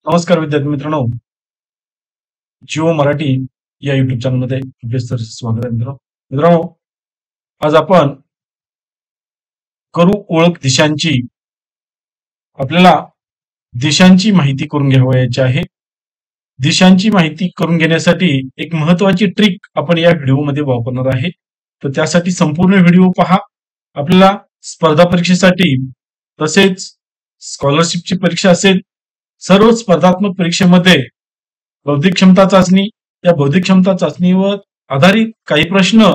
नमस्कार विद्यार्थी मित्रांनो, जिओ मराठी या युट्यूब चॅनलमध्ये आपले सहर्ष स्वागत आहे मित्रांनो. मित्रांनो, आज आपण करू ओळख दिशांची. आपल्याला दिशांची माहिती करून घ्यावयाची आहे. दिशांची माहिती करून घेण्यासाठी एक महत्वाची ट्रिक आपण या व्हिडिओमध्ये वापरणार आहे. तर त्यासाठी संपूर्ण व्हिडिओ पहा. आपल्याला स्पर्धा परीक्षेसाठी तसेच स्कॉलरशिपची परीक्षा असेल, सर्व स्पर्धात्मक परीक्षेमध्ये बौद्धिक क्षमता चाचणी, या बौद्धिक क्षमता चाचणीवर आधारित काही प्रश्न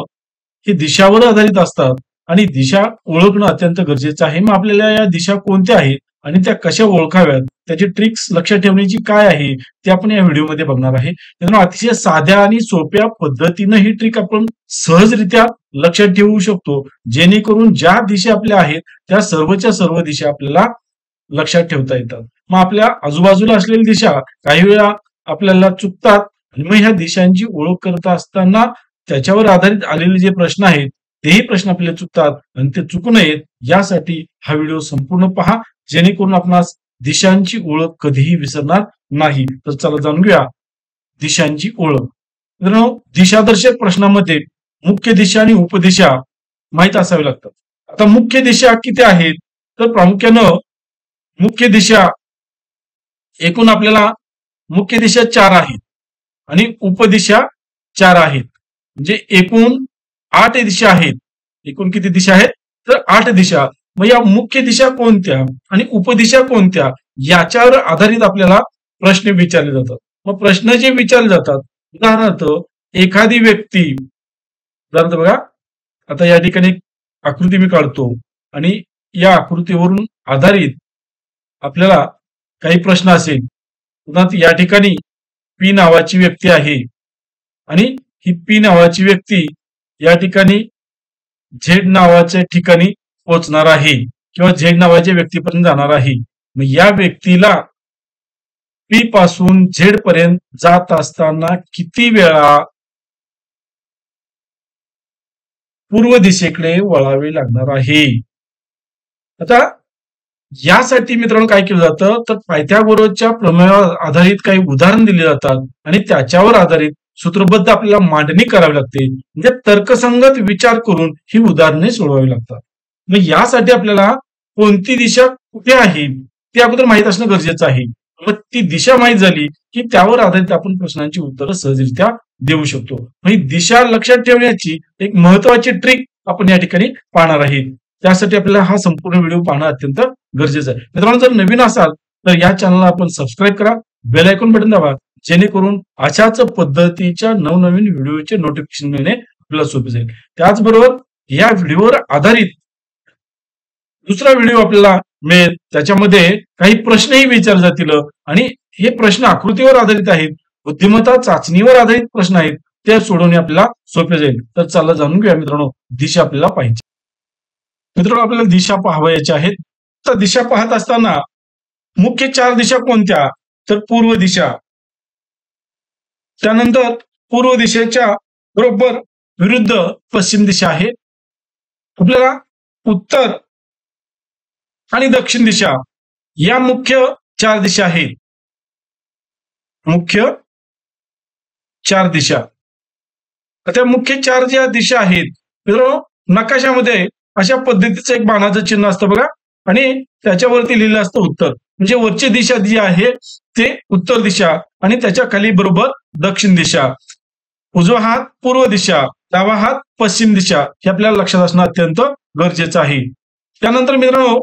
हे दिशावर आधारित असतात आणि दिशा ओळखणं अत्यंत गरजेचं आहे. मग आपल्याला या दिशा कोणत्या आहेत आणि त्या कशा ओळखाव्यात, त्याची ट्रिक्स लक्षात ठेवण्याची काय आहे ते आपण या व्हिडिओमध्ये बघणार आहे. मित्रांनो, अतिशय साध्या आणि सोप्या पद्धतीनं ही ट्रिक आपण सहजरित्या लक्षात ठेवू शकतो, जेणेकरून ज्या दिशा आपल्या आहेत त्या सर्वच्या सर्व दिशा आपल्याला लक्षात ठेवता येतात. मग आपल्या आजूबाजूला असलेली दिशा काही वेळा आपल्याला चुकतात आणि मग ह्या दिशांची ओळख करत असताना त्याच्यावर आधारित आलेले जे प्रश्न आहेत तेही प्रश्न आपल्याला चुकतात आणि ते चुकू नयेत यासाठी हा व्हिडिओ संपूर्ण पहा, जेणेकरून आपणास दिशांची ओळख कधीही विसरणार नाही. तर चला जाणून घेऊया दिशांची ओळख. मित्रांनो, दिशादर्शक प्रश्नामध्ये मुख्य दिशा आणि उपदिशा माहित असावी लागतात. आता मुख्य दिशा किती आहेत, तर प्रामुख्यानं मुख्य दिशा एकूण आपल्याला मुख्य दिशा 4 आहेत आणि उपदिशा 4 आहेत. म्हणजे एकूण 8 दिशा आहेत. एकूण किती दिशा आहेत, तर 8 दिशा. मग या मुख्य दिशा कोणत्या आणि उपदिशा कोणत्या याच्यावर आधारित आपल्याला प्रश्न विचारले जातात. मग प्रश्न जे विचारले जातात, उदाहरणार्थ एखादी व्यक्ती, उदाहरणार्थ बघा, आता या ठिकाणी आकृती मी काढतो आणि या आकृतीवरून आधारित आपल्याला काही प्रश्न असेल. उदाहरणार्थ या ठिकाणी पी नावाची व्यक्ती आहे आणि ही पी नावाची व्यक्ती या ठिकाणी झेड नावाच्या ठिकाणी पोहोचणार आहे किंवा झेड नावाच्या व्यक्तीपर्यंत जाणार आहे. मग या व्यक्तीला पी पासून झेड पर्यंत जात असताना किती वेळा पूर्व दिशेकडे वळावे लागणार आहे. आता यासाठी मित्रांनो काय केलं जातं, तर पायथागोरसच्या प्रमेयावर आधारित काही उदाहरण दिले जातात आणि त्याच्यावर आधारित सूत्रबद्ध आपल्याला मांडणी करावी लागते. म्हणजे तर्कसंगत विचार करून ही उदाहरणे सोडवावी लागतात. मग यासाठी आपल्याला कोणती दिशा कुठे आहे ते अगोदर माहित असणं गरजेचं आहे. मग ती दिशा माहित झाली की त्यावर आधारित आपण प्रश्नांची उत्तरं सहजरित्या देऊ शकतो. मग ही दिशा लक्षात ठेवण्याची एक महत्वाची ट्रिक आपण या ठिकाणी पाहणार आहे. त्यासाठी आपल्याला हा संपूर्ण व्हिडिओ पाहणं अत्यंत गरजेचं आहे. मित्रांनो, जर नवीन असाल तर या चॅनलला आपण सबस्क्राईब करा, बेल आयकॉन बटन दाबा, जेणेकरून अशाच पद्धतीच्या नवनवीन व्हिडिओचे नोटिफिकेशन मिळणे आपल्याला सोपे जाईल. त्याचबरोबर या व्हिडिओवर आधारित दुसरा व्हिडिओ आपल्याला मिळेल, त्याच्यामध्ये काही प्रश्नही विचारले जातील आणि हे प्रश्न आकृतीवर आधारित आहेत, बुद्धिमत्ता चाचणीवर आधारित प्रश्न आहेत, ते सोडवणे आपल्याला सोपे जाईल. तर चला जाणून घेऊया मित्रांनो, दिशा आपल्याला पाहिजे. मित्रांनो, आपल्याला दिशा पाहावयाच्या आहेत. तर दिशा पाहत असताना मुख्य 4 दिशा कोणत्या, तर पूर्व दिशा, त्यानंतर पूर्व दिशेच्या बरोबर विरुद्ध पश्चिम दिशा आहे. आपल्याला उत्तर आणि दक्षिण दिशा या मुख्य 4 दिशा आहेत. मुख्य 4 दिशा. त्या मुख्य 4 ज्या दिशा आहेत मित्रांनो, नकाशामध्ये अशा पद्धतीचं एक बाणाचं चिन्ह असतं बघा आणि त्याच्यावरती लिहिलं असतं उत्तर. म्हणजे वरची दिशा जी आहे ते उत्तर दिशा आणि त्याच्या खाली बरोबर दक्षिण दिशा. उजवा हात पूर्व दिशा, डावा हात पश्चिम दिशा, हे आपल्याला लक्षात असणं अत्यंत गरजेचं आहे. त्यानंतर मित्रांनो,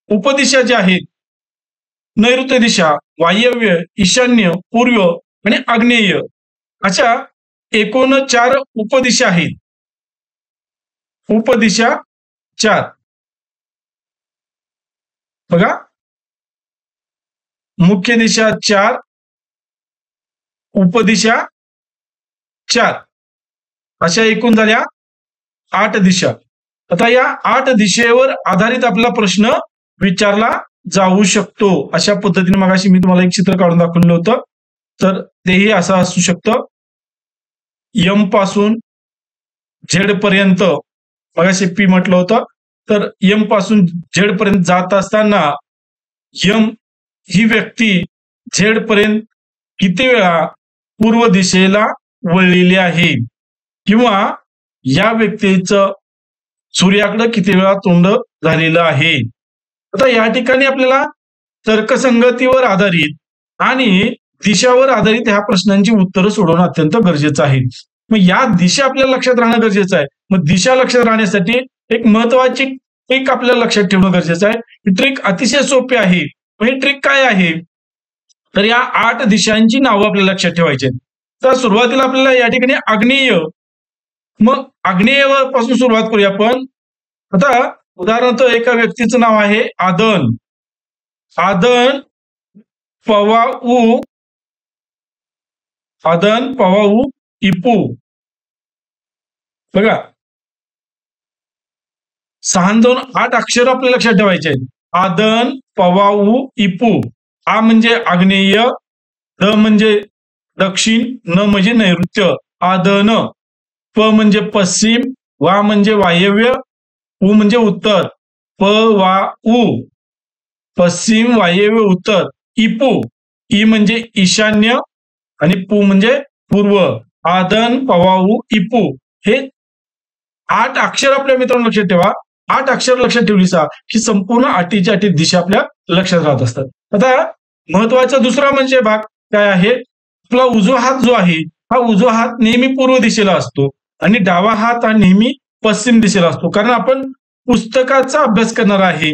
उपदिशा ज्या आहेत, नैऋत्य दिशा, वायव्य, ईशान्य, पूर्व आणि आग्नेय, अशा एकूण 4 उपदिशा आहेत. उपदिशा 4 बघा, मुख्य दिशा 4, उपदिशा 4, अशा एकूण झाल्या 8 दिशा. आता या 8 दिशेवर आधारित आपला प्रश्न विचारला जाऊ शकतो. अशा पद्धतीने मगाशी मी तुम्हाला एक चित्र काढून दाखवलं होतं, तर तेही असं असू शकतं. एम पासून झेड पर्यंत मगाशी पी म्हटलं होतं, तर एम पासून झेड पर्यंत जात असताना एम ही व्यक्ती झेड पर्यंत किती वेळा पूर्व दिशेला वळलेली आहे, किंवा या व्यक्तीचं सूर्याकडे किती वेळा तोंड झालेलं आहे. आता या ठिकाणी आपल्याला तर्कसंगतीवर आधारित आणि दिशावर आधारित ह्या प्रश्नांची उत्तरं सोडवणं अत्यंत गरजेचं आहे. मग या दिशा आपल्याला लक्षात राहणं गरजेचं आहे. मग दिशा लक्षात राहण्यासाठी एक महत्वाची ट्रिक आपल्याला लक्षात ठेवणं गरजेचं आहे. ही ट्रिक अतिशय सोपी आहे. मग ही ट्रिक काय आहे, तर या 8 दिशांची नावं आपल्याला लक्षात ठेवायची आहेत. तर सुरुवातीला आपल्याला या ठिकाणी आग्नेय, मग आग्नेय पासून सुरुवात करूया आपण. आता उदाहरणार्थ एका व्यक्तीचं नाव आहे आदन. आदन पवाऊ इपू. बघा 6 2 8 अक्षर आपल्याला लक्षात ठेवायचे आहेत. आदन पवाऊ इपू. आ म्हणजे आग्नेय, द म्हणजे दक्षिण, न म्हणजे नैऋत्य. आदन. प म्हणजे पश्चिम, वा म्हणजे वायव्य, उ म्हणजे उत्तर. प वा उ पश्चिम, वायव्य, उत्तर. इपू. ई म्हणजे ईशान्य आणि पू म्हणजे पूर्व. आदन पवाऊ इपू. हे 8 अक्षर आपल्या मित्रांनो लक्षात ठेवा. 8 अक्षर लक्षात ठेवली की संपूर्ण 8च्या 8 दिशा आपल्या लक्षात राहत असतात. आता महत्वाचा दुसरा म्हणजे भाग काय आहे, आपला उजवा हात जो आहे, हा उजवा हात नेहमी पूर्व दिशेला असतो आणि डावा हात हा नेहमी पश्चिम दिशेला असतो. कारण आपण पुस्तकाचा अभ्यास करणार आहे,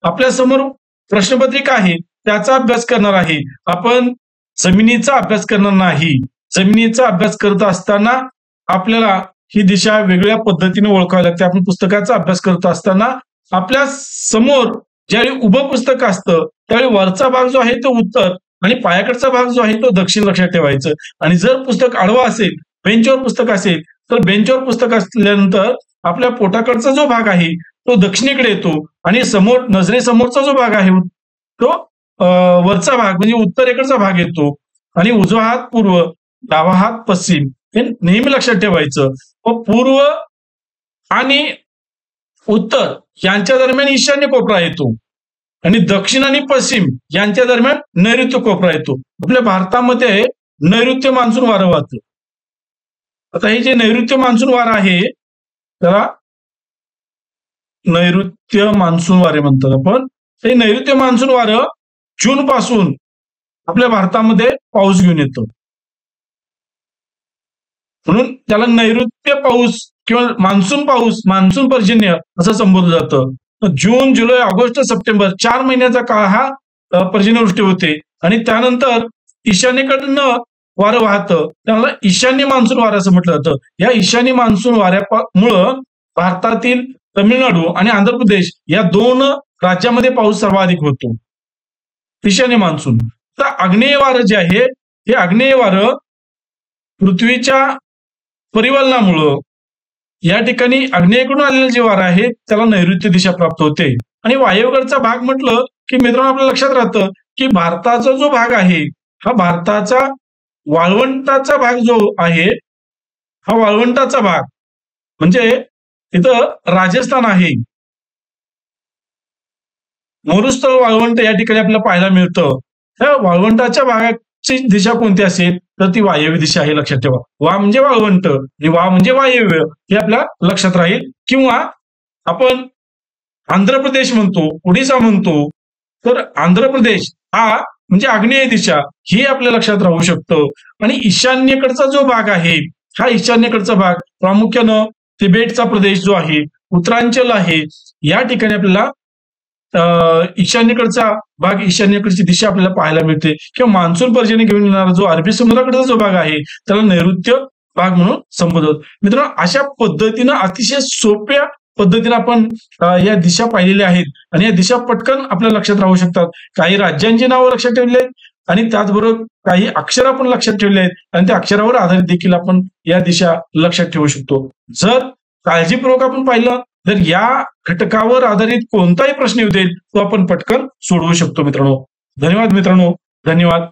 आपल्या समोर प्रश्नपत्रिका आहे त्याचा अभ्यास करणार आहे. आपण जमिनीचा अभ्यास करणार नाही. जमिनीचा अभ्यास करत असताना आपल्याला ही दिशा वेगळ्या पद्धतीने ओळखावी लागते. आपण पुस्तकाचा अभ्यास करत असताना आपल्या समोर ज्यावेळी उभं पुस्तक असतं त्यावेळी वरचा भाग जो आहे तो उत्तर आणि पायाकडचा भाग जो आहे तो दक्षिण लक्षात ठेवायचं. आणि जर पुस्तक आडवा असेल, बेंचवर पुस्तक असेल, तर बेंचवर पुस्तक असल्यानंतर आपल्या पोटाकडचा जो भाग आहे तो दक्षिणेकडे येतो आणि समोर नजरेसमोरचा जो भाग आहे तो वरचा भाग म्हणजे उत्तरेकडचा भाग येतो. आणि उजवा हात पूर्व, डावा हात पश्चिम, हे नेहमी लक्षात ठेवायचं. व पूर्व आणि उत्तर यांच्या दरम्यान ईशान्य कोपरा येतो आणि दक्षिण आणि पश्चिम यांच्या दरम्यान नैऋत्य कोपरा येतो. आपल्या भारतामध्ये नैऋत्य मान्सून वारं वाहतं. आता हे जे नैऋत्य मान्सून वारं आहे त्याला नैऋत्य मान्सून वारे म्हणतात आपण. हे नैऋत्य मान्सून वारं जून पासून आपल्या भारतामध्ये पाऊस घेऊन येतं, म्हणून त्याला नैऋत्य पाऊस किंवा मान्सून पर्जन्य असं संबोधलं जातं. जून, जुलै, ऑगस्ट, सप्टेंबर 4 महिन्याचा काळ हा पर्जन्यवृष्टी होते आणि त्यानंतर ईशान्येकडनं वारं वाहतं, त्याला ईशान्य मान्सून वारा असं म्हटलं जातं. या ईशान्य मान्सून वाऱ्यामुळं भारतातील तमिळनाडू आणि आंध्र प्रदेश या 2 राज्यामध्ये पाऊस सर्वाधिक होतो. ईशान्य मान्सून. तर आग्नेय वारं जे आहे, हे आग्नेय वारं पृथ्वीच्या परिवलनामुळं या ठिकाणी आग्नेयकडून आलेलं जे वारं आहे त्याला नैऋत्य दिशा प्राप्त होते. आणि वायव्यकडचा भाग म्हटलं की मित्रांनो आपल्या लक्षात राहतं की भारताचा जो भाग आहे हा भारताचा वाळवंटाचा भाग जो आहे, हा वाळवंटाचा भाग म्हणजे इथं राजस्थान आहे, मोरुस्थळ वाळवंट या ठिकाणी आपल्याला पाहायला मिळतं. त्या वाळवंटाच्या भागाची दिशा कोणती असेल तर ती वायव्य दिशा आहे, लक्षात ठेवा. वा म्हणजे वाळवंट आणि वा म्हणजे वायव्य, हे आपल्या लक्षात राहील. किंवा आपण आंध्र प्रदेश म्हणतो, ओडिसा म्हणतो, तर आंध्र प्रदेश हा म्हणजे आग्नेय दिशा, हे आपल्या लक्षात राहू शकतं. आणि ईशान्येकडचा जो भाग आहे, हा ईशान्येकडचा भाग प्रामुख्यानं तिबेटचा प्रदेश जो आहे, उत्तरांचल आहे, या ठिकाणी आपल्याला ईशान्येकडचा भाग, ईशान्येकडची दिशा आपल्याला पाहायला मिळते. किंवा मान्सून पर्जन्य घेऊन येणारा जो अरबी समुद्राकडचा जो भाग आहे त्याला नैऋत्य भाग म्हणून संबोधतात. मित्रांनो, अशा पद्धतीनं अतिशय सोप्या पद्धतीने आपण या दिशा पाहिलेल्या आहेत आणि या दिशा पटकन आपल्या लक्षात राहू शकतात. काही राज्यांची नावं लक्षात ठेवली आहेत आणि त्याचबरोबर काही अक्षर आपण लक्षात ठेवले आहेत आणि त्या अक्षरावर आधारित देखील आपण या दिशा लक्षात ठेवू शकतो. जर काळजीपूर्वक आपण पाहिलं तर या घटकावर आधारित कोणताही प्रश्न येऊ देईल तो आपण पटकन सोडवू शकतो. मित्रांनो, धन्यवाद.